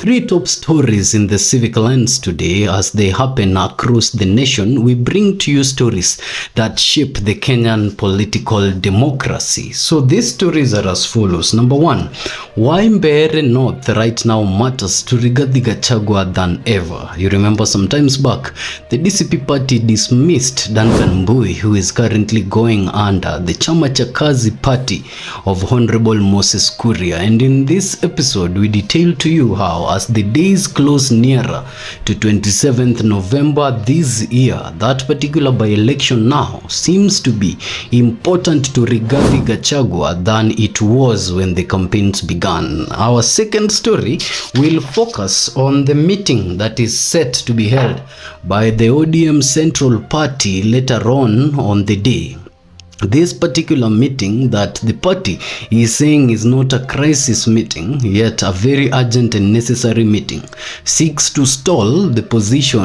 Three top stories in the civic lens today as they happen across the nation. We bring to you stories that shape the Kenyan political democracy. So these stories are as follows. Number one, why Mbeere North right now matters to Rigathi Gachagua than ever. You remember sometimes back, the DCP party dismissed Duncan Mbui, who is currently going under the Chama cha Kazi party of Honorable Moses Kuria. And in this episode, we detail to you how, as the days close nearer to 27th November this year, that particular by-election now seems to be important to Rigathi Gachagua than it was when the campaigns began. Our second story will focus on the meeting that is set to be held by the ODM Central Party later on the day. This particular meeting that the party is saying is not a crisis meeting, yet a very urgent and necessary meeting, seeks to install the position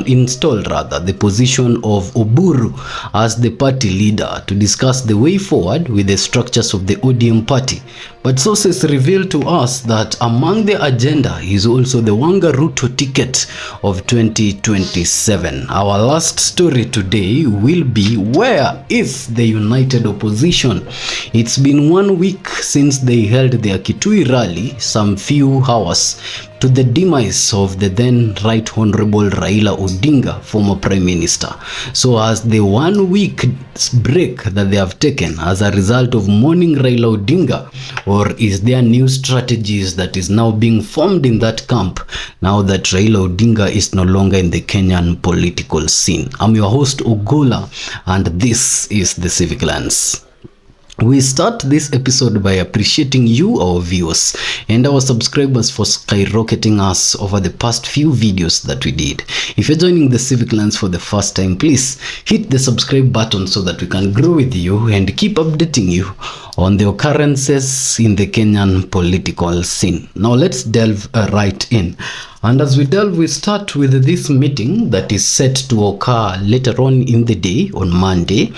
of Oburu as the party leader to discuss the way forward with the structures of the ODM party. But sources reveal to us that among the agenda is also the Wanga Ruto ticket of 2027. Our last story today will be, where is the united opposition? It's been 1 week since they held their Kitui rally, some few hours to the demise of the then Right Honorable Raila Odinga, former Prime Minister. So as the 1 week break that they have taken as a result of mourning Raila Odinga, or is there new strategies that is now being formed in that camp now that Raila Odinga is no longer in the Kenyan political scene? I'm your host Ogola, and this is The Civic Lens. We start this episode by appreciating you, our viewers, and our subscribers for skyrocketing us over the past few videos that we did. If you're joining the Civic Lens for the first time, please hit the subscribe button so that we can grow with you and keep updating you on the occurrences in the Kenyan political scene. Now let's delve right in. And as we delve, we start with this meeting that is set to occur later on in the day, on Monday.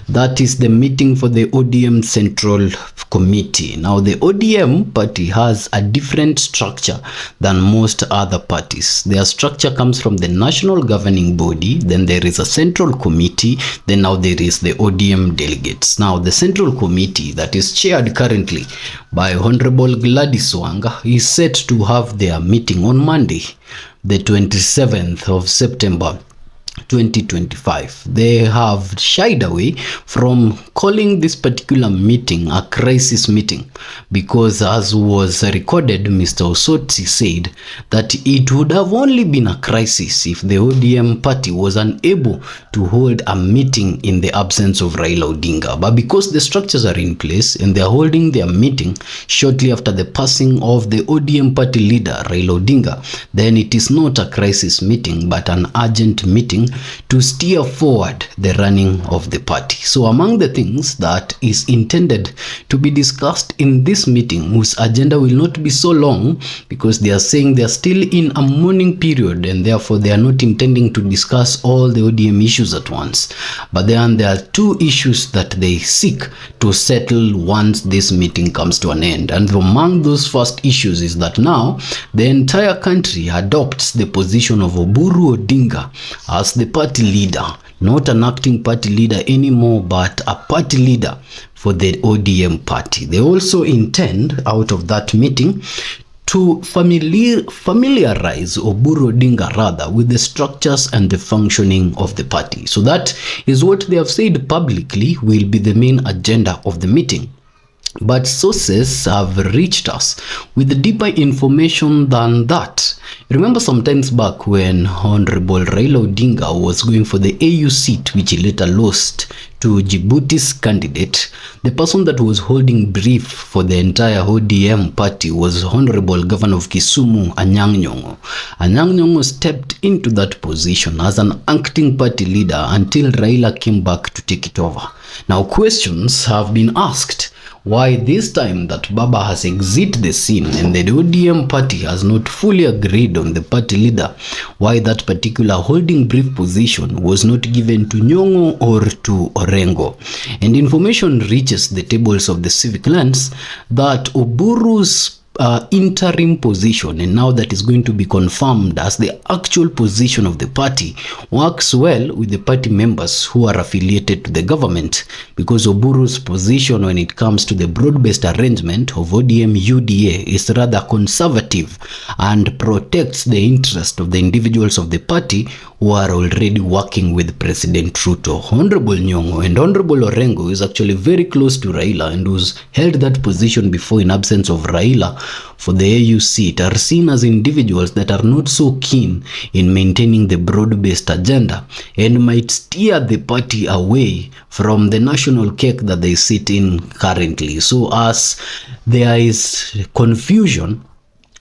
That is the meeting for the ODM Central Committee. Now, the ODM party has a different structure than most other parties. Their structure comes from the National Governing Body, then there is a Central Committee, then now there is the ODM delegates. Now, the Central Committee that is chaired currently by Honorable Gladys Wanga is set to have their meeting on Monday, the 27th of September 2025. They have shied away from calling this particular meeting a crisis meeting because, as was recorded, Mr. Osotsi said that it would have only been a crisis if the ODM party was unable to hold a meeting in the absence of Raila Odinga. But because the structures are in place and they are holding their meeting shortly after the passing of the ODM party leader Raila Odinga, then it is not a crisis meeting but an urgent meeting to steer forward the running of the party. So among the things that is intended to be discussed in this meeting, whose agenda will not be so long because they are saying they are still in a mourning period and therefore they are not intending to discuss all the ODM issues at once. But then there are two issues that they seek to settle once this meeting comes to an end. And among those first issues is that now the entire country adopts the position of Oburu Odinga as the party leader, not an acting party leader anymore, but a party leader for the ODM party. They also intend, out of that meeting, to familiarize Oburu Odinga with the structures and the functioning of the party. So that is what they have said publicly will be the main agenda of the meeting. But sources have reached us with deeper information than that. Remember sometimes back when Honorable Raila Odinga was going for the AU seat, which he later lost to Djibouti's candidate, the person that was holding brief for the entire ODM party was Honorable Governor of Kisumu, Anyang' Nyong'o. Anyang' Nyong'o stepped into that position as an acting party leader until Raila came back to take it over. Now questions have been asked. Why this time that Baba has exited the scene and the ODM party has not fully agreed on the party leader, why that particular holding brief position was not given to Nyong'o or to Orengo. And information reaches the tables of the Civic Lens that Oburu's interim position, and now that is going to be confirmed as the actual position of the party, works well with the party members who are affiliated to the government, because Oburu's position when it comes to the broad-based arrangement of ODM UDA is rather conservative and protects the interest of the individuals of the party who are already working with President Ruto. Honorable Nyong'o and Honorable Orengo is actually very close to Raila and who's held that position before in absence of Raila for the AU seat, are seen as individuals that are not so keen in maintaining the broad-based agenda and might steer the party away from the national cake that they sit in currently. So as there is confusion,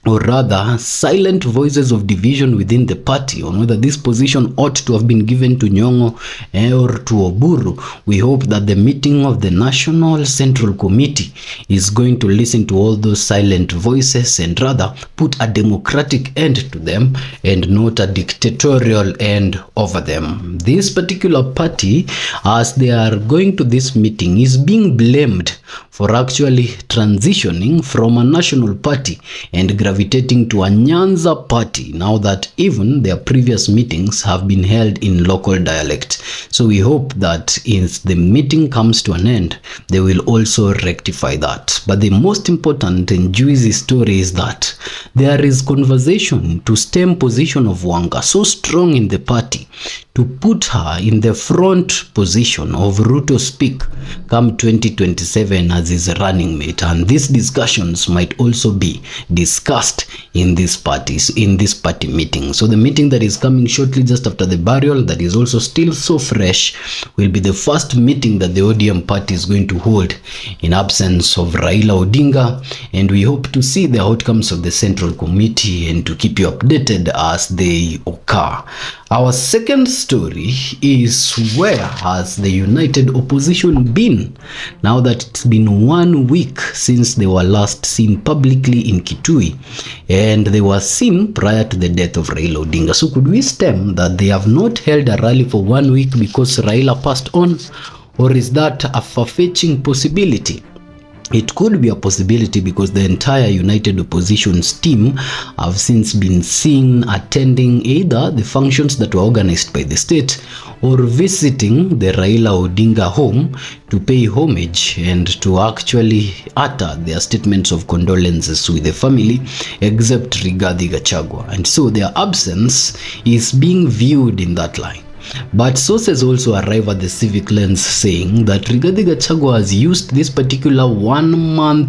or rather silent voices of division within the party on whether this position ought to have been given to Nyong'o or to Oburu, we hope that the meeting of the National Central Committee is going to listen to all those silent voices and rather put a democratic end to them and not a dictatorial end over them. This particular party, as they are going to this meeting, is being blamed for actually transitioning from a national party and gravitating to a Nyanza party, now that even their previous meetings have been held in local dialect. So we hope that if the meeting comes to an end, they will also rectify that. But the most important and juicy story is that there is conversation to stem position of Wanga so strong in the party to put her in the front position of Ruto's pick come 2027 as his running mate, and these discussions might also be discussed in this party meeting. So the meeting that is coming shortly just after the burial, that is also still so fresh, will be the first meeting that the ODM party is going to hold in absence of Raila Odinga, and we hope to see the outcomes of the Central Committee and to keep you updated as they occur. Our second story is, where has the united opposition been now that it's been 1 week since they were last seen publicly in Kitui, and they were seen prior to the death of Raila Odinga. So could we stem that they have not held a rally for 1 week because Raila passed on, or is that a far-fetching possibility? It could be a possibility because the entire united opposition's team have since been seen attending either the functions that were organized by the state or visiting the Raila Odinga home to pay homage and to actually utter their statements of condolences with the family, except Rigathi Gachagua. And so their absence is being viewed in that line. But sources also arrive at the civic lens saying that Rigathi Gachagua has used this particular 1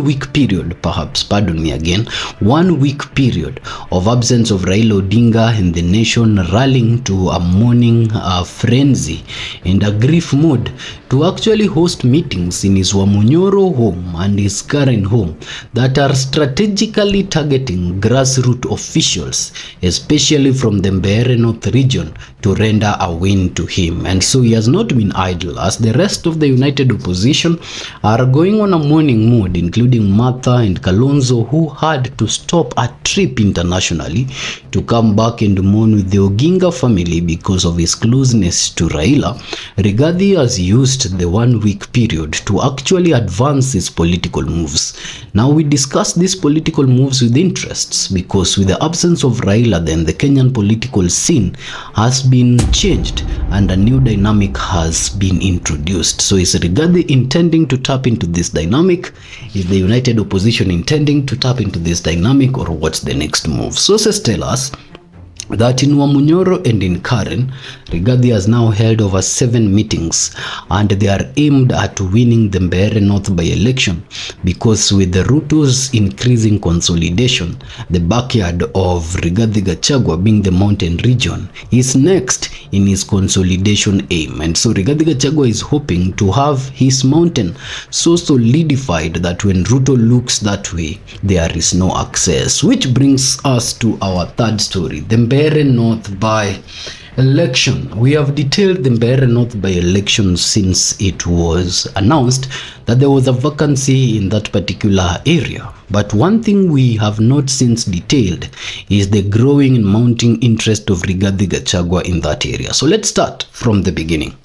week period, perhaps, pardon me again, 1 week period of absence of Raila Odinga and the nation rallying to a mourning frenzy and a grief mood to actually host meetings in his Wamunyoro home and his current home that are strategically targeting grassroots officials, especially from the Mbeere North region, to render a win to him. And so he has not been idle, as the rest of the united opposition are going on a mourning mood, including Martha and Kalonzo, who had to stop a trip internationally to come back and mourn with the Oginga family because of his closeness to Raila. Rigathi has used the 1 week period to actually advance his political moves. Now we discuss these political moves with interests, because with the absence of Raila, then the Kenyan political scene has been changed and a new dynamic has been introduced. So is Rigathi intending to tap into this dynamic? Is the united opposition intending to tap into this dynamic, or what's the next move? Sources tell us that in Wamunyoro and in Karen, Rigathi has now held over 7 meetings, and they are aimed at winning the Mbeere North by-election, because with the Ruto's increasing consolidation, the backyard of Rigathi Gachagua being the mountain region is next in his consolidation aim. And so Rigathi Gachagua is hoping to have his mountain so solidified that when Ruto looks that way, there is no access. Which brings us to our third story, the Mbeere North by-election. We have detailed the Mbeere North by-election since it was announced that there was a vacancy in that particular area. But one thing we have not since detailed is the growing and mounting interest of Rigathi Gachagua in that area. So let's start from the beginning.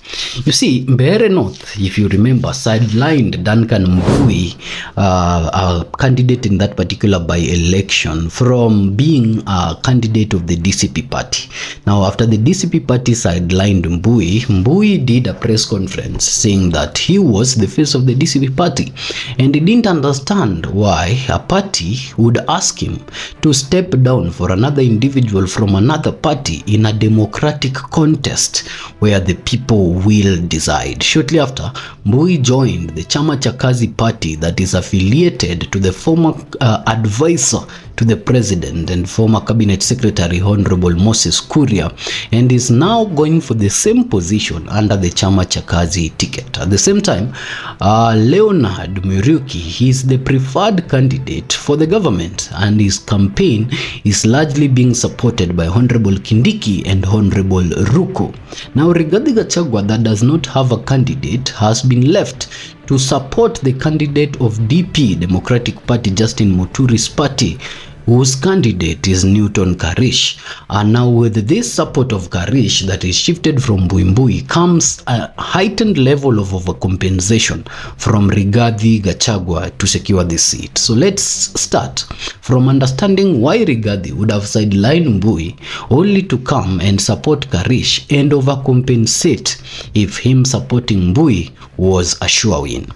You see, Mbeere North, if you remember, sidelined Duncan Mbui, a candidate in that particular by-election, from being a candidate of the DCP party. Now, after the DCP party sidelined Mbui did a press conference saying that he was the face of the DCP party, and he didn't understand why a party would ask him to step down for another individual from another party in a democratic contest where the people will decide. Shortly after, Mbui joined the Chama cha Kazi party that is affiliated to the former advisor to the president and former cabinet secretary Honorable Moses Kuria, and is now going for the same position under the Chama cha Kazi ticket. At the same time, Leonard Muriuki is the preferred candidate for the government, and his campaign is largely being supported by Honorable Kindiki and Honorable Ruto. Now, Rigathi Gachagua, that does not have a candidate, has been left to support the candidate of DP, Democratic Party, Justin Muturi's party, whose candidate is Newton Karish. And now with this support of Karish that is shifted from Mbui comes a heightened level of overcompensation from Rigathi Gachagua to secure this seat. So let's start from understanding why Rigathi would have sidelined Mbui only to come and support Karish and overcompensate if him supporting Mbui was a sure win.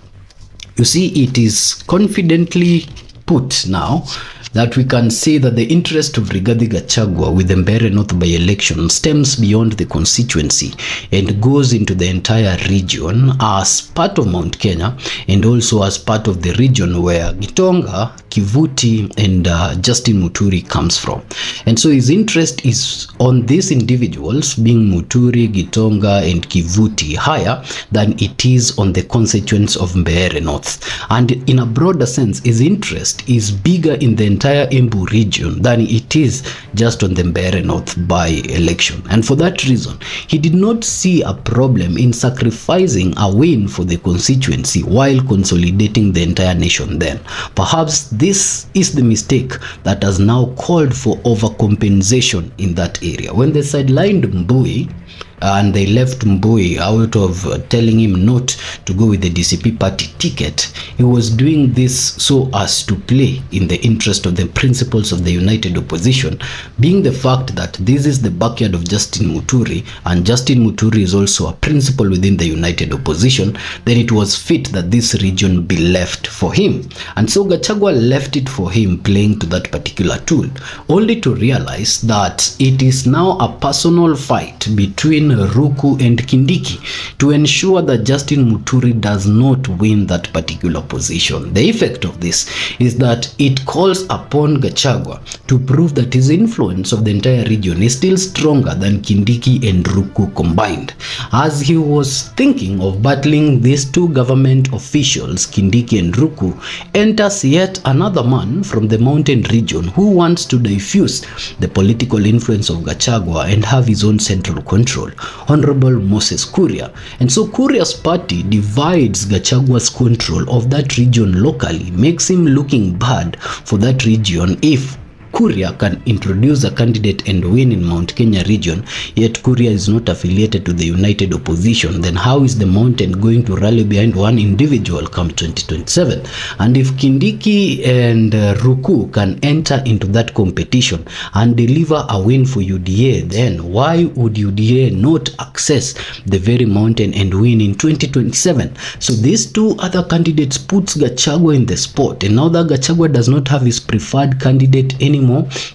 You see, it is confidently put now that we can say that the interest of Rigathi Gachagua with the Mbeere North by-election stems beyond the constituency and goes into the entire region as part of Mount Kenya, and also as part of the region where Gitonga, Kivuti, and Justin Muturi comes from. And so his interest is on these individuals, being Muturi, Gitonga, and Kivuti, higher than it is on the constituents of Mbeere North. And in a broader sense, his interest is bigger in the entire Embu region than it is just on the Mbeere North by-election. And for that reason, he did not see a problem in sacrificing a win for the constituency while consolidating the entire nation then. Perhaps this is the mistake that has now called for overcompensation in that area. When they sidelined Mbui, and they left Mbui out of telling him not to go with the DCP party ticket, he was doing this so as to play in the interest of the principles of the united opposition, being the fact that this is the backyard of Justin Muturi, and Justin Muturi is also a principal within the united opposition. Then it was fit that this region be left for him, and so Gachagua left it for him, playing to that particular tool, only to realize that it is now a personal fight between Ruku and Kindiki to ensure that Justin Muturi does not win that particular position. The effect of this is that it calls upon Gachagua to prove that his influence of the entire region is still stronger than Kindiki and Ruku combined. As he was thinking of battling these two government officials, Kindiki and Ruku, enters yet another man from the mountain region who wants to diffuse the political influence of Gachagua and have his own central control, Honorable Moses Kuria. And so Kuria's party divides Gachagua'S control of that region locally, makes him looking bad for that region if Kuria can introduce a candidate and win in Mount Kenya region, yet Kuria is not affiliated to the united opposition. Then how is the mountain going to rally behind one individual come 2027? And if Kindiki and Ruku can enter into that competition and deliver a win for UDA, then why would UDA not access the very mountain and win in 2027? So these two other candidates puts Gachagua in the spot, and now that Gachagua does not have his preferred candidate anymore,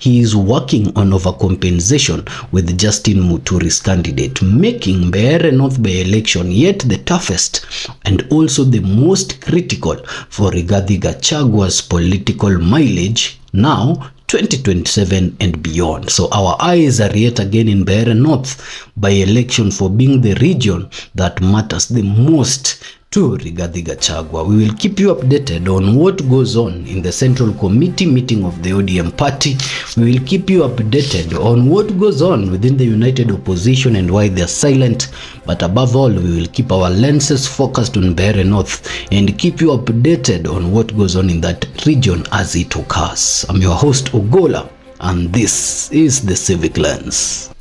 he is working on overcompensation with Justin Muturi's candidate, making Mbeere North by-election yet the toughest and also the most critical for Rigathi Gachagua'S political mileage now 2027 and beyond. So our eyes are yet again in Mbeere North by-election for being the region that matters the most to Rigathi Gachagua. We will keep you updated on what goes on in the Central Committee meeting of the ODM party. We will keep you updated on what goes on within the United Opposition and why they are silent. But above all, we will keep our lenses focused on Mbeere North and keep you updated on what goes on in that region as it occurs. I'm your host Ogola, and this is the Civic Lens.